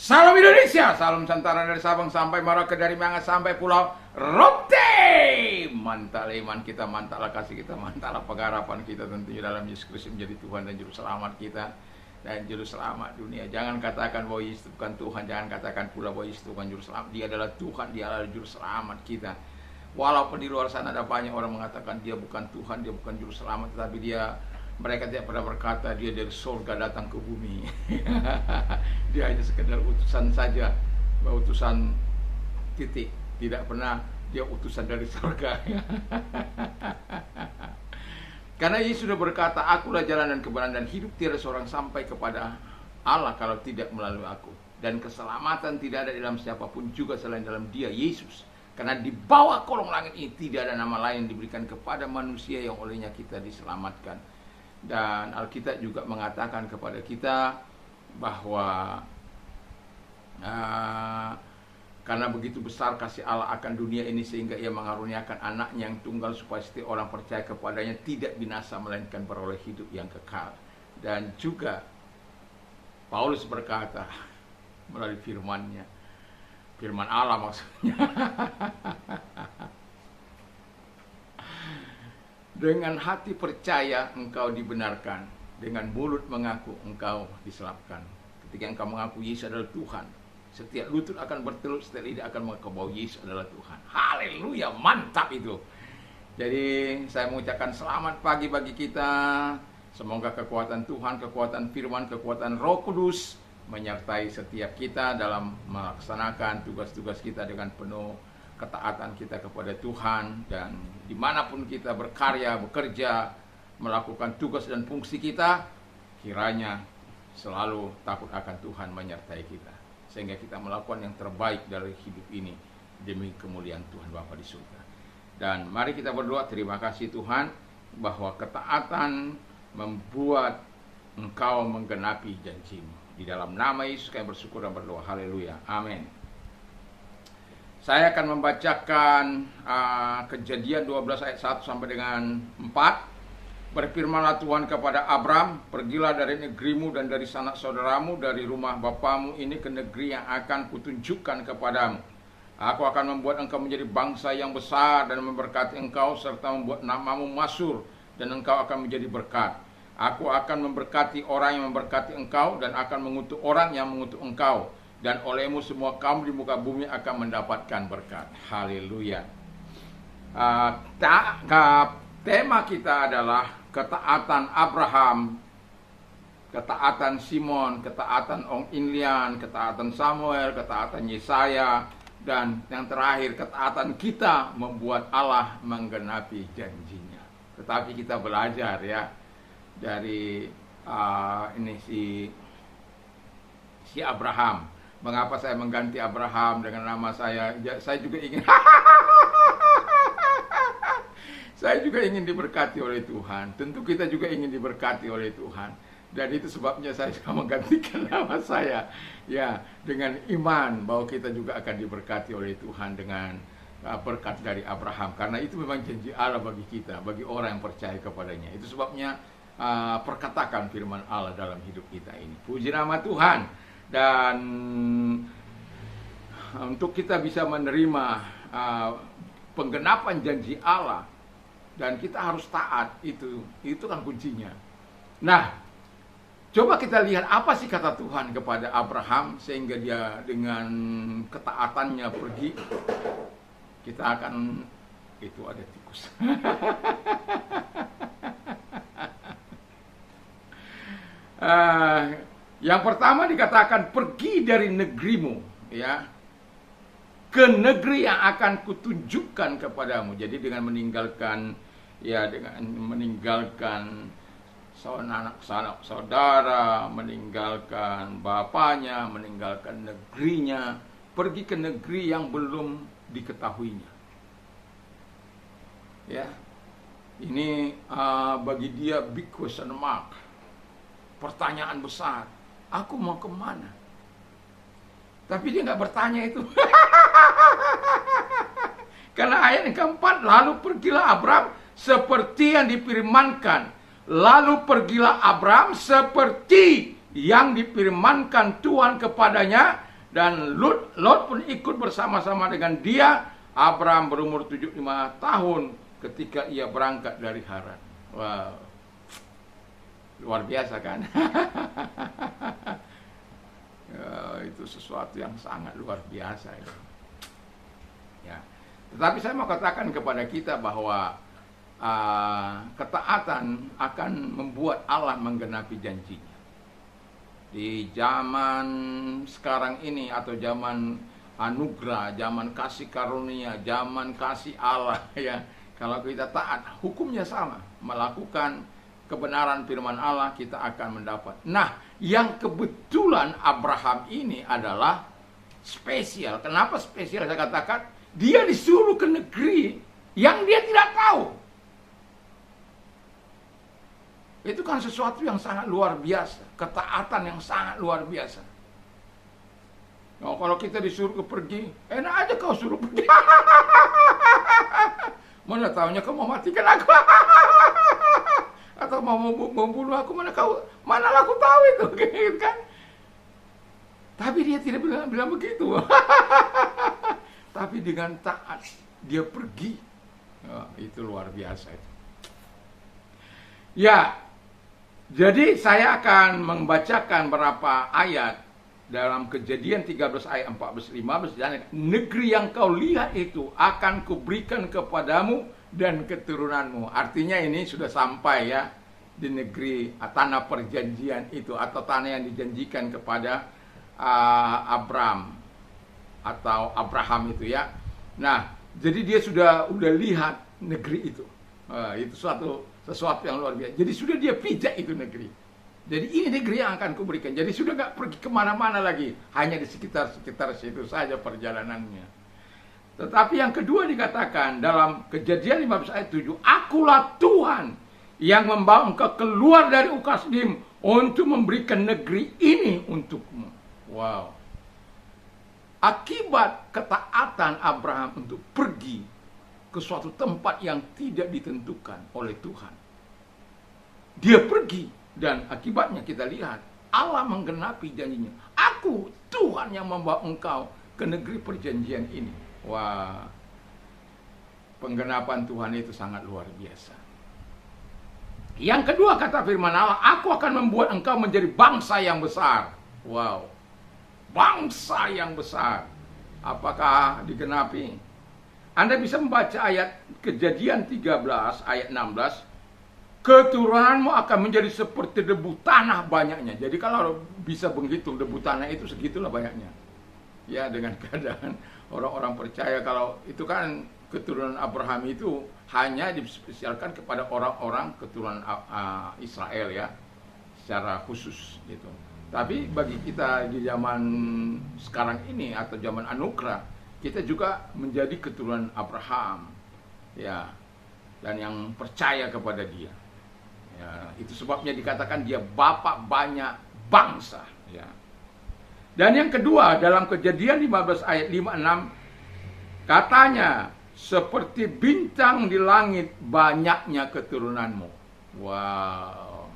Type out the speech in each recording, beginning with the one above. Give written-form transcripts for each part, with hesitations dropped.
Salam Indonesia, salam Nusantara dari Sabang sampai Merauke, dari Myanmar sampai Pulau Rote. Mantap iman kita, mantaplah kasih kita, mantaplah pengharapan kita tentunya dalam Yesus Kristus menjadi Tuhan dan Juru Selamat kita dan Juru Selamat dunia. Jangan katakan bahwa Yesus bukan Tuhan, jangan katakan pula bahwa Yesus bukan Juru Selamat. Dia adalah Tuhan, dia adalah Juru Selamat kita. Walaupun di luar sana ada banyak orang mengatakan dia bukan Tuhan, dia bukan Juru Selamat, tetapi mereka tidak pernah berkata dia dari surga datang ke bumi. Dia hanya sekedar utusan saja, utusan titik. Tidak pernah dia utusan dari surga. Karena Yesus sudah berkata, akulah jalan dan kebenaran dan hidup, tiada seorang sampai kepada Allah kalau tidak melalui aku. Dan keselamatan tidak ada dalam siapapun juga selain dalam dia, Yesus. Karena di bawah kolong langit ini tidak ada nama lain diberikan kepada manusia yang olehnya kita diselamatkan. Dan Alkitab juga mengatakan kepada kita bahwa karena begitu besar kasih Allah akan dunia ini sehingga ia mengaruniakan anaknya yang tunggal supaya setiap orang percaya kepadanya tidak binasa melainkan beroleh hidup yang kekal. Dan juga Paulus berkata melalui firman-Nya, firman Allah maksudnya, dengan hati percaya engkau dibenarkan, dengan mulut mengaku engkau diselamatkan. Ketika engkau mengaku Yesus adalah Tuhan, setiap lutut akan bertelur, setiap lidah akan mengaku bahwa Yesus adalah Tuhan. Haleluya, mantap itu. Jadi saya mengucapkan selamat pagi bagi kita. Semoga kekuatan Tuhan, kekuatan firman, kekuatan Roh Kudus menyertai setiap kita dalam melaksanakan tugas-tugas kita dengan penuh ketaatan kita kepada Tuhan, dan dimanapun kita berkarya, bekerja, melakukan tugas dan fungsi kita, kiranya selalu takut akan Tuhan menyertai kita, sehingga kita melakukan yang terbaik dari hidup ini demi kemuliaan Tuhan Bapa di surga. Dan mari kita berdoa. Terima kasih Tuhan bahwa ketaatan membuat engkau menggenapi janji-Mu. Di dalam nama Yesus kami bersyukur dan berdoa. Haleluya, amin. Saya akan membacakan Kejadian 12 ayat 1 sampai dengan 4. Berfirmanlah Tuhan kepada Abram, pergilah dari negerimu dan dari sanak saudaramu, dari rumah bapamu ini ke negeri yang akan kutunjukkan kepadamu. Aku akan membuat engkau menjadi bangsa yang besar dan memberkati engkau, serta membuat namamu masyhur, dan engkau akan menjadi berkat. Aku akan memberkati orang yang memberkati engkau, dan akan mengutuk orang yang mengutuk engkau. Dan olehmu semua kaum di muka bumi akan mendapatkan berkat. Haleluya. Tema kita adalah ketaatan Abraham, ketaatan Simon, ketaatan Ong Inlian, ketaatan Samuel, ketaatan Yesaya, dan yang terakhir ketaatan kita membuat Allah menggenapi janjinya. Tetapi kita belajar ya dari si Abraham. Mengapa saya mengganti Abraham dengan nama saya? Saya juga ingin saya juga ingin diberkati oleh Tuhan. Tentu kita juga ingin diberkati oleh Tuhan. Dan itu sebabnya saya juga menggantikan nama saya. Ya, dengan iman bahwa kita juga akan diberkati oleh Tuhan dengan berkat dari Abraham. Karena itu memang janji Allah bagi kita, bagi orang yang percaya kepadanya. Itu sebabnya perkatakan firman Allah dalam hidup kita ini. Puji nama Tuhan. Dan untuk kita bisa menerima penggenapan janji Allah, dan kita harus taat, itu kan kuncinya. Nah, coba kita lihat apa sih kata Tuhan kepada Abraham sehingga dia dengan ketaatannya pergi. Kita akan, itu ada tikus. Yang pertama dikatakan pergi dari negerimu, ya, ke negeri yang akan kutunjukkan kepadamu. Jadi dengan meninggalkan sanak saudara, meninggalkan bapaknya, meninggalkan negerinya, pergi ke negeri yang belum diketahuinya. Ya, ini bagi dia big question mark, pertanyaan besar. Aku mau kemana? Tapi dia nggak bertanya itu. Karena ayat yang keempat, lalu pergilah Abram seperti yang difirmankan. Lalu pergilah Abram seperti yang difirmankan Tuhan kepadanya, Dan Lot pun ikut bersama-sama dengan dia. Abram berumur 75 tahun ketika ia berangkat dari Haran. Wow. Luar biasa kan? Ya, itu sesuatu yang sangat luar biasa itu. Ya. Tetapi saya mau katakan kepada kita bahwa ketaatan akan membuat Allah menggenapi janjinya. Di zaman sekarang ini atau zaman anugerah, zaman kasih karunia, zaman kasih Allah ya. Kalau kita taat, hukumnya sama. Melakukan kebenaran firman Allah, kita akan mendapat. Nah, yang kebetulan Abraham ini adalah spesial. Kenapa spesial? Saya katakan, dia disuruh ke negeri yang dia tidak tahu. Itu kan sesuatu yang sangat luar biasa. Ketaatan yang sangat luar biasa. Nah, kalau kita disuruh pergi, enak aja kau suruh pergi. Mana tahunya kau mau matikan aku. Atau mau membunuh aku, mana aku tahu itu. Gitu kan? Tapi dia tidak bilang begitu. Tapi dengan taat, dia pergi. Oh, itu luar biasa itu. Ya, jadi saya akan membacakan beberapa ayat dalam Kejadian 13 ayat 14-15. Dan negeri yang kau lihat itu akan kuberikan kepadamu dan keturunanmu. Artinya ini sudah sampai ya di negeri tanah perjanjian itu, atau tanah yang dijanjikan kepada Abraham atau Abraham itu ya. Nah, jadi dia sudah lihat negeri itu. Itu sesuatu yang luar biasa. Jadi sudah dia pijak itu negeri. Jadi ini negeri yang akan kuberikan. Jadi sudah gak pergi kemana-mana lagi. Hanya di sekitar situ saja perjalanannya. Tetapi yang kedua dikatakan dalam Kejadian 15 ayat 7. Akulah Tuhan yang membawa engkau keluar dari Ukasdim untuk memberikan negeri ini untukmu. Wow. Akibat ketaatan Abraham untuk pergi ke suatu tempat yang tidak ditentukan oleh Tuhan. Dia pergi dan akibatnya kita lihat Allah menggenapi janjinya. Aku Tuhan yang membawa engkau ke negeri perjanjian ini. Wah, penggenapan Tuhan itu sangat luar biasa. Yang kedua kata firman Allah, aku akan membuat engkau menjadi bangsa yang besar. Wow, bangsa yang besar. Apakah digenapi? Anda bisa membaca ayat Kejadian 13 ayat 16. Keturunanmu akan menjadi seperti debu tanah banyaknya. Jadi kalau bisa menghitung debu tanah itu segitulah banyaknya. Ya, dengan keadaan orang-orang percaya kalau itu kan keturunan Abraham itu hanya dispesialkan kepada orang-orang keturunan Israel ya, secara khusus gitu. Tapi bagi kita di zaman sekarang ini atau zaman anugerah, kita juga menjadi keturunan Abraham ya, dan yang percaya kepada dia. Ya, itu sebabnya dikatakan dia bapak banyak bangsa ya. Dan yang kedua dalam Kejadian 15 ayat 5-6 katanya seperti bintang di langit banyaknya keturunanmu. Wow.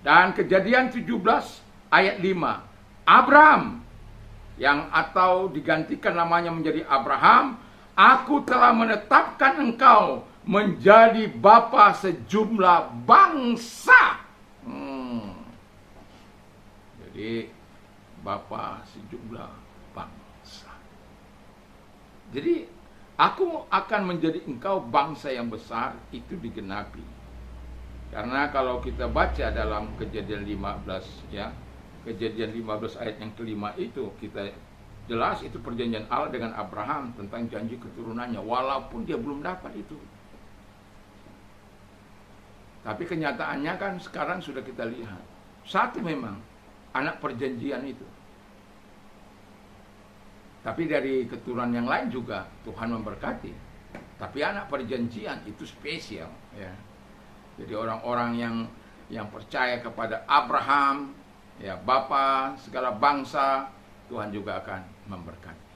Dan Kejadian 17 ayat 5 Abraham yang atau digantikan namanya menjadi Abraham, aku telah menetapkan engkau menjadi bapa sejumlah bangsa. Jadi bapa sejumlah bangsa. Jadi aku akan menjadi engkau bangsa yang besar, itu digenapi. Karena kalau kita baca dalam Kejadian 15 ya, Kejadian 15 ayat yang kelima itu kita jelas itu perjanjian Allah dengan Abraham tentang janji keturunannya, walaupun dia belum dapat itu. Tapi kenyataannya kan sekarang sudah kita lihat. Satu memang anak perjanjian itu. Tapi dari keturunan yang lain juga Tuhan memberkati. Tapi anak perjanjian itu spesial ya. Jadi orang-orang yang percaya kepada Abraham ya, bapa segala bangsa, Tuhan juga akan memberkati.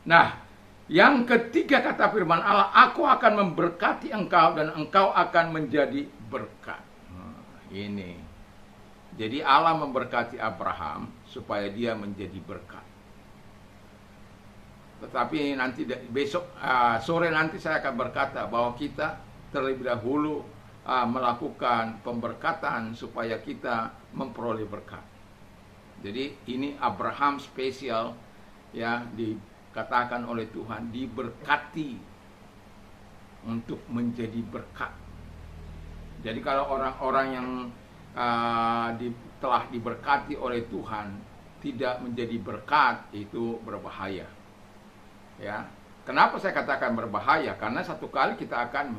Nah, yang ketiga kata firman Allah, aku akan memberkati engkau dan engkau akan menjadi berkat. Ini. Jadi Allah memberkati Abraham supaya dia menjadi berkat. Tetapi nanti besok sore nanti saya akan berkata bahwa kita terlebih dahulu melakukan pemberkatan supaya kita memperoleh berkat. Jadi ini Abraham spesial, ya, dikatakan oleh Tuhan diberkati untuk menjadi berkat. Jadi kalau orang-orang yang telah diberkati oleh Tuhan tidak menjadi berkat, itu berbahaya. Ya, kenapa saya katakan berbahaya? Karena satu kali kita akan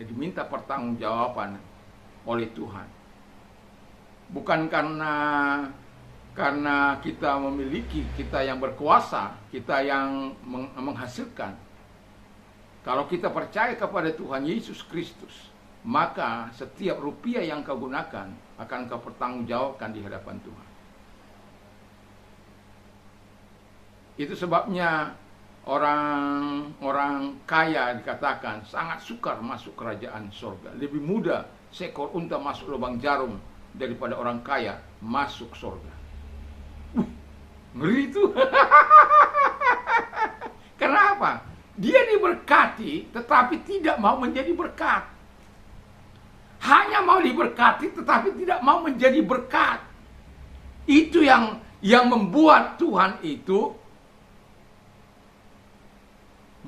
diminta pertanggungjawaban oleh Tuhan. Bukan karena kita memiliki, kita yang berkuasa, kita yang menghasilkan. Kalau kita percaya kepada Tuhan Yesus Kristus, maka setiap rupiah yang kau gunakan akan kau pertanggungjawabkan di hadapan Tuhan. Itu sebabnya orang kaya dikatakan sangat sukar masuk kerajaan surga. Lebih mudah seekor unta masuk lubang jarum daripada orang kaya masuk surga. Ngeri itu. Kenapa? Dia diberkati tetapi tidak mau menjadi berkat. Hanya mau diberkati tetapi tidak mau menjadi berkat. Itu yang membuat Tuhan itu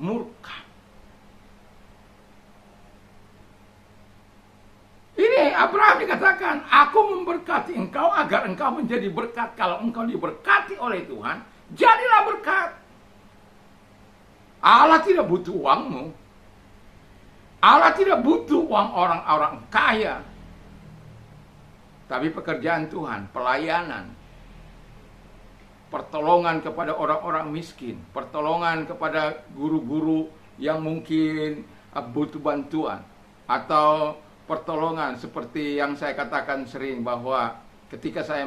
murka. Ini Abraham dikatakan, aku memberkati engkau agar engkau menjadi berkat. Kalau engkau diberkati oleh Tuhan, jadilah berkat. Allah tidak butuh uangmu. Allah tidak butuh uang orang-orang kaya. Tapi pekerjaan Tuhan, pelayanan, pertolongan kepada orang-orang miskin, pertolongan kepada guru-guru yang mungkin butuh bantuan, atau pertolongan seperti yang saya katakan sering bahwa ketika saya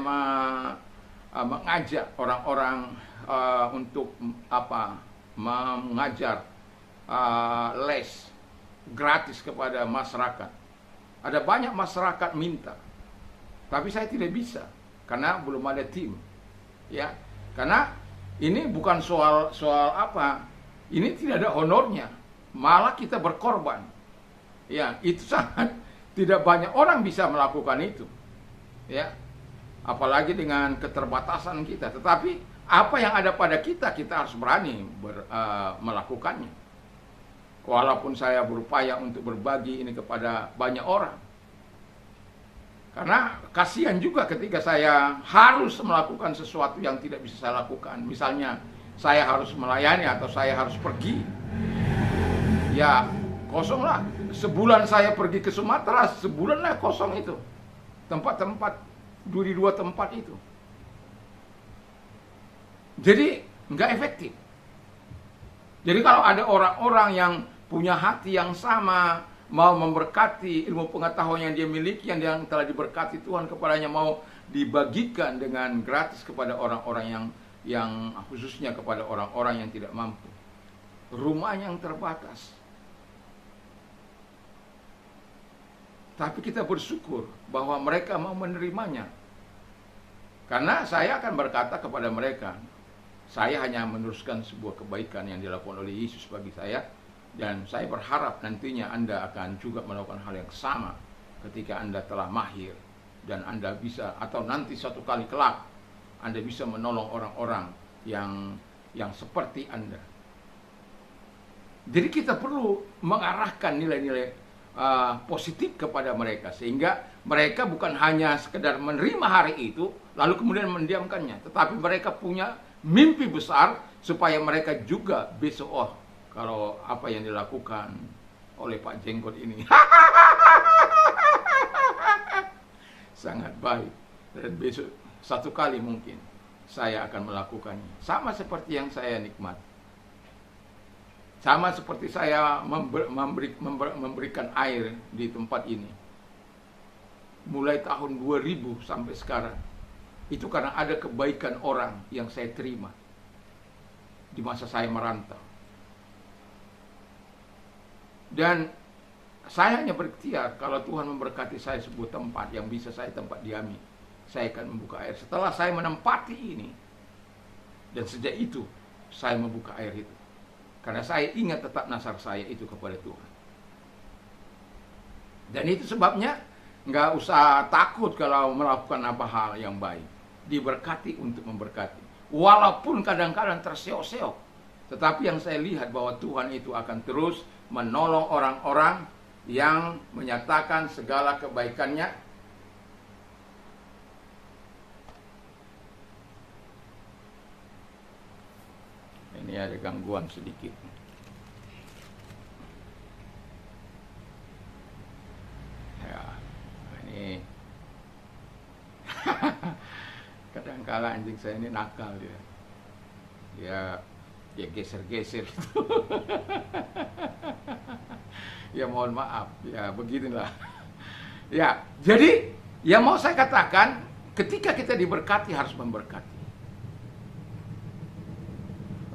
mengajak orang-orang untuk mengajar les gratis kepada masyarakat. Ada banyak masyarakat minta, tapi saya tidak bisa karena belum ada tim. Ya, karena ini bukan soal apa. Ini tidak ada honornya, malah kita berkorban. Ya, itu sangat tidak banyak orang bisa melakukan itu. Ya, apalagi dengan keterbatasan kita. Tetapi apa yang ada pada kita harus berani melakukannya. Walaupun saya berupaya untuk berbagi ini kepada banyak orang. Karena kasihan juga ketika saya harus melakukan sesuatu yang tidak bisa saya lakukan. Misalnya saya harus melayani atau saya harus pergi. Ya kosonglah. Sebulan saya pergi ke Sumatera, sebulanlah kosong itu. Tempat-tempat, di dua tempat itu. Jadi nggak efektif. Jadi kalau ada orang-orang yang punya hati yang sama, mau memberkati ilmu pengetahuan yang dia miliki, yang telah diberkati Tuhan kepadanya, mau dibagikan dengan gratis kepada orang-orang yang khususnya kepada orang-orang yang tidak mampu. Rumahnya yang terbatas. Tapi kita bersyukur bahwa mereka mau menerimanya. Karena saya akan berkata kepada mereka, saya hanya meneruskan sebuah kebaikan yang dilakukan oleh Yesus bagi saya. Dan saya berharap nantinya Anda akan juga melakukan hal yang sama ketika Anda telah mahir. Dan Anda bisa, atau nanti suatu kali kelak, Anda bisa menolong orang-orang yang seperti Anda. Jadi kita perlu mengarahkan nilai-nilai positif kepada mereka. Sehingga mereka bukan hanya sekedar menerima hari itu, lalu kemudian mendiamkannya. Tetapi mereka punya mimpi besar supaya mereka juga besok, kalau apa yang dilakukan oleh Pak Jenggot ini sangat baik, dan besok satu kali mungkin saya akan melakukannya. Sama seperti yang saya nikmat. Sama seperti saya memberikan air di tempat ini. Mulai tahun 2000 sampai sekarang. Itu karena ada kebaikan orang yang saya terima di masa saya merantau. Dan saya hanya berikhtiar kalau Tuhan memberkati saya sebuah tempat yang bisa saya tempat diami. saya akan membuka air. Setelah saya menempati ini, dan sejak itu saya membuka air itu. Karena saya ingat tetap nasar saya itu kepada Tuhan. Dan itu sebabnya nggak usah takut kalau melakukan apa hal yang baik. Diberkati untuk memberkati. Walaupun kadang-kadang terseok-seok. Tetapi yang saya lihat bahwa Tuhan itu akan terus menolong orang-orang yang menyatakan segala kebaikannya. Ini ada gangguan sedikit. Ya, ini kadang-kala anjing saya ini nakal ya. Ya geser-geser itu. Ya mohon maaf, ya beginilah. Ya, jadi yang mau saya katakan, ketika kita diberkati harus memberkati.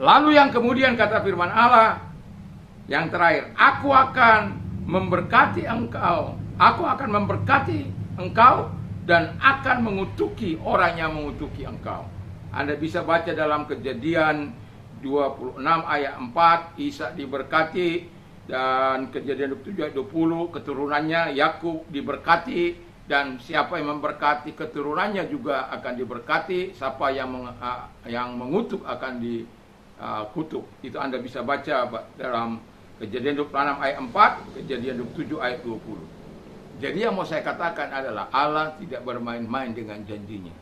Lalu yang kemudian kata firman Allah yang terakhir, aku akan memberkati engkau, aku akan memberkati engkau dan akan mengutuki orang yang mengutuki engkau. Anda bisa baca dalam Kejadian 26 ayat 4, Ishak diberkati, dan Kejadian 27 ayat 20, keturunannya Yakub diberkati, dan siapa yang memberkati keturunannya juga akan diberkati, siapa yang mengutuk akan kutuk. Itu Anda bisa baca dalam Kejadian 26 ayat 4, Kejadian 27 ayat 20. Jadi yang mau saya katakan adalah Allah tidak bermain-main dengan janjinya.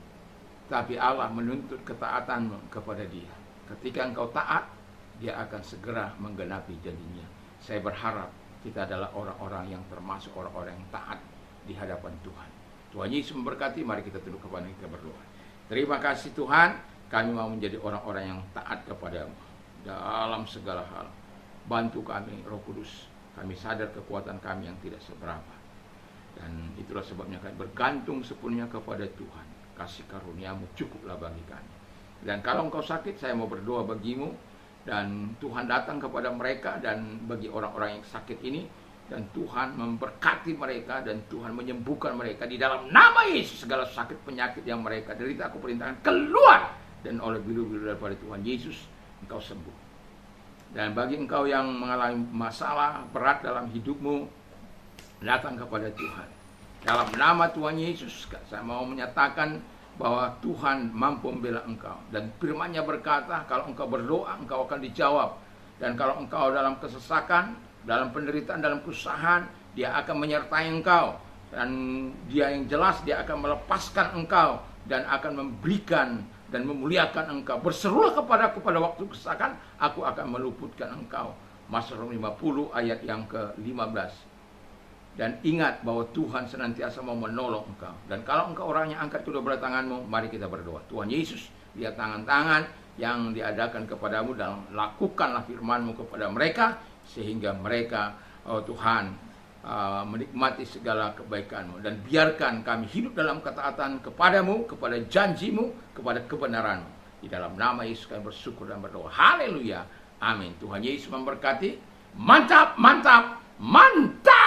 Tapi Allah menuntut ketaatanmu kepada Dia. Ketika engkau taat, Dia akan segera menggenapi janjinya. Saya berharap kita adalah orang-orang yang termasuk orang-orang yang taat di hadapan Tuhan. Tuhan Yesus memberkati, mari kita tunduk kepada kita berdoa. Terima kasih Tuhan. Kami mau menjadi orang-orang yang taat kepadamu dalam segala hal. Bantu kami, Roh Kudus. Kami sadar kekuatan kami yang tidak seberapa. Dan itulah sebabnya kami bergantung sepenuhnya kepada Tuhan. Kasih karuniamu cukuplah bagi kami. Dan kalau engkau sakit, saya mau berdoa bagimu. Dan Tuhan datang kepada mereka dan bagi orang-orang yang sakit ini. Dan Tuhan memberkati mereka dan Tuhan menyembuhkan mereka. Di dalam nama Yesus, segala sakit penyakit yang mereka derita, aku perintahkan keluar. Dan oleh biru-biru daripada Tuhan Yesus, engkau sembuh. Dan bagi engkau yang mengalami masalah berat dalam hidupmu, datang kepada Tuhan. Dalam nama Tuhan Yesus, saya mau menyatakan bahwa Tuhan mampu membela engkau. Dan firman-Nya berkata, kalau engkau berdoa, engkau akan dijawab. Dan kalau engkau dalam kesesakan, dalam penderitaan, dalam kesusahan, Dia akan menyertai engkau. Dan Dia yang jelas, Dia akan melepaskan engkau dan akan memberikan dan memuliakan engkau. Berserulah kepadaku pada waktu kesesakan, aku akan meluputkan engkau. Mazmur 50 ayat yang ke-15. Dan ingat bahwa Tuhan senantiasa mau menolong engkau. Dan kalau engkau orangnya, angkat kedua belah tanganmu, mari kita berdoa. Tuhan Yesus, lihat tangan-tangan yang diadakan kepadamu, dan lakukanlah firman-Mu kepada mereka, sehingga mereka, oh Tuhan, menikmati segala kebaikan-Mu. Dan biarkan kami hidup dalam ketaatan kepadamu, kepada janji-Mu, kepada kebenaran-Mu. Di dalam nama Yesus kami bersyukur dan berdoa. Haleluya. Amin. Tuhan Yesus memberkati. Mantap, mantap, mantap.